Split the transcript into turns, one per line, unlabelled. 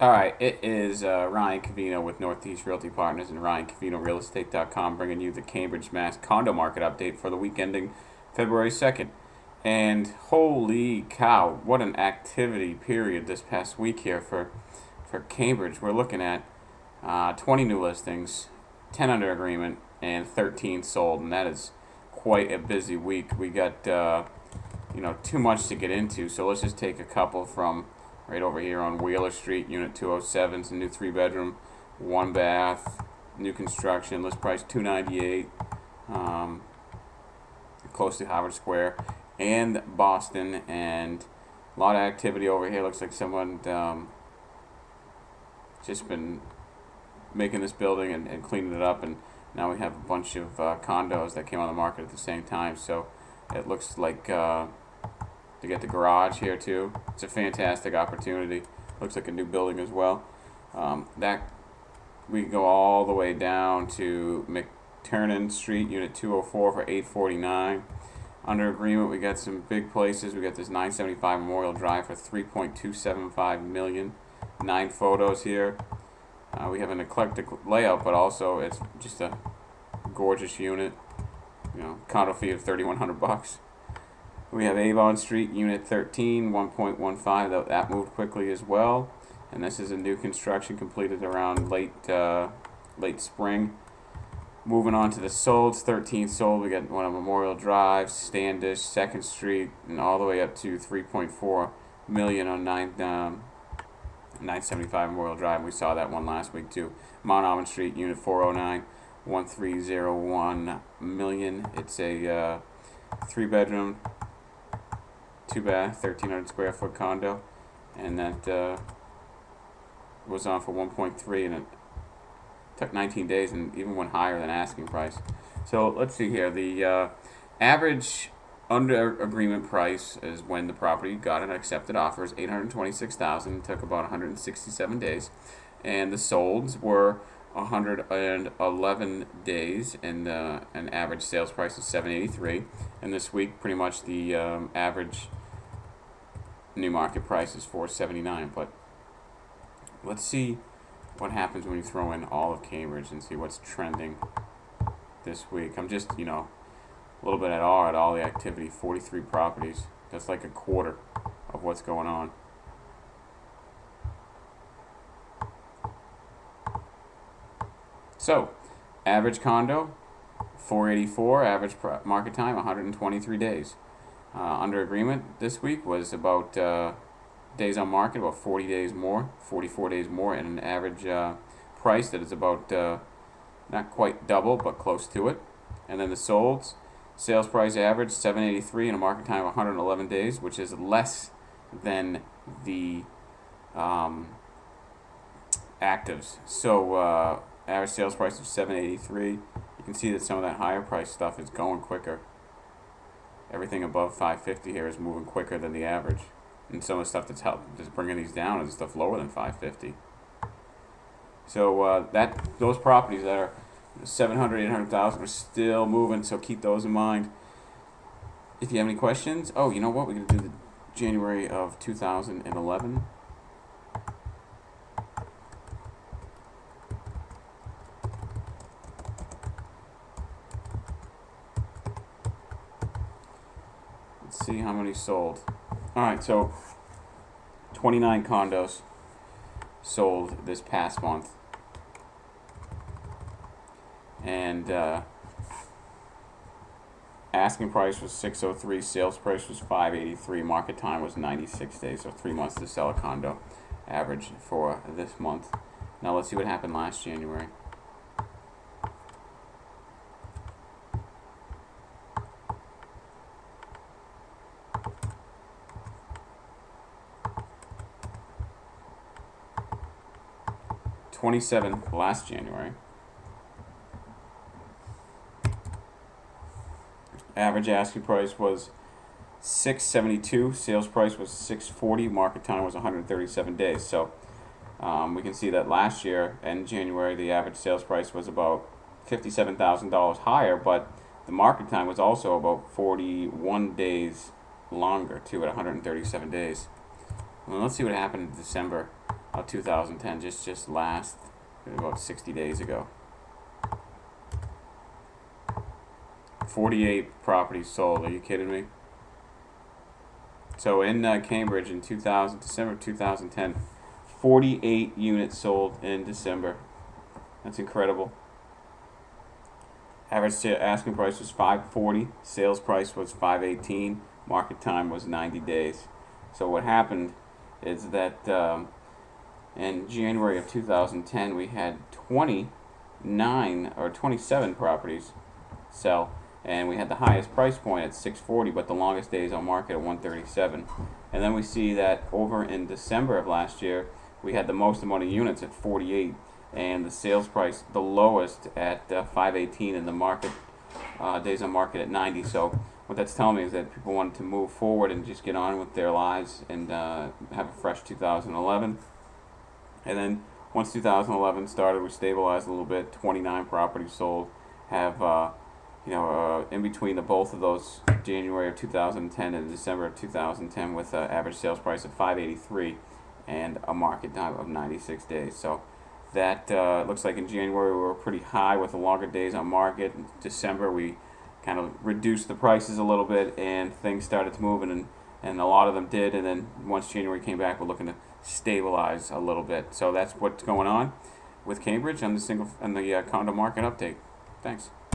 All right, it is Ryan Cavino with Northeast Realty Partners and RyanCavinoRealEstate.com bringing you the Cambridge, Mass. condo market update for the week ending February 2nd. And holy cow, what an activity period this past week here for Cambridge. We're looking at 20 new listings, 10 under agreement, and 13 sold, and that is quite a busy week. We got too much to get into, so let's just take a couple from right over here on Wheeler Street, Unit 207. It's a new 3-bedroom, 1-bath, new construction. List price $298, close to Harvard Square and Boston. And a lot of activity over here. Looks like someone just been making this building and cleaning it up, and now we have a bunch of condos that came on the market at the same time. So it looks like to get the garage here too. It's a fantastic opportunity. Looks like a new building as well. That we go all the way down to McTurnan Street, Unit 204 for $849. Under agreement, we got some big places. We got this 975 Memorial Drive for $3.275 million. 9 photos here. We have an eclectic layout, but also it's just a gorgeous unit. Condo fee of $3,100. We have Avon Street, Unit 13, 1.15. That moved quickly as well. And this is a new construction completed around late spring. Moving on to the solds, 13 sold. We got one on Memorial Drive, Standish, 2nd Street, and all the way up to $3.4 million on 975 Memorial Drive. We saw that one last week too. Mount Auburn Street, Unit 409, 1301 million. It's a 3-bedroom, 2-bath, 1,300 square foot condo, and that was on for 1.3, and it took 19 days and even went higher than asking price. So let's see here. The average under agreement price is when the property got an accepted offer is $826,000. Took about 167 days, and the solds were 111 days, and an average sales price of $783. And this week, pretty much the average new market price is $479. But let's see what happens when you throw in all of Cambridge and see what's trending this week. I'm just a little bit at awe at all the activity. 43 properties. That's like a quarter of what's going on. So, average condo, $484. Average market time, 123 days. Under agreement this week was about days on market, about 40 days more, 44 days more, and an average price that is about not quite double, but close to it. And then the solds, sales price average $783 and a market time of 111 days, which is less than the actives. So average sales price of $783. You can see that some of that higher price stuff is going quicker. Everything above $550 here is moving quicker than the average, and some of the stuff that's bringing these down is stuff lower than $550. So those properties that are 700, 800,000 are still moving. So keep those in mind. If you have any questions, you know what? We're gonna do the January of 2011. See how many sold. Alright, so 29 condos sold this past month, and asking price was $603, sales price was $583, market time was 96 days, so 3 months to sell a condo average for this month. Now let's see what happened last January. $27 last January. Average asking price was $672. Sales price was $640. Market time was 137 days. So we can see that last year in January the average sales price was about $57,000 higher, but the market time was also about 41 days longer too, at 137 days. Well, let's see what happened in December 2010, just last about 60 days ago. 48 properties sold. Are you kidding me? So in Cambridge in December 2010, 48 units sold in December. That's incredible. Average asking price was $540. Sales price was $518. Market time was 90 days. So what happened is that in January of 2010, we had 27 properties sell, and we had the highest price point at $640, but the longest days on market at $137. And then we see that over in December of last year, we had the most amount of units at 48, and the sales price the lowest at $518, and the market days on market at 90. So what that's telling me is that people wanted to move forward and just get on with their lives and have a fresh 2011. And then once 2011 started, we stabilized a little bit. 29 properties sold. Have in between the both of those, January of 2010 and December of 2010, with an average sales price of $583 and a market time of 96 days. So that looks like in January we were pretty high with the longer days on market. In December we kind of reduced the prices a little bit, and things started to move, and a lot of them did. And then once January came back, we're looking to stabilize a little bit. So that's what's going on with Cambridge and the condo market update. Thanks.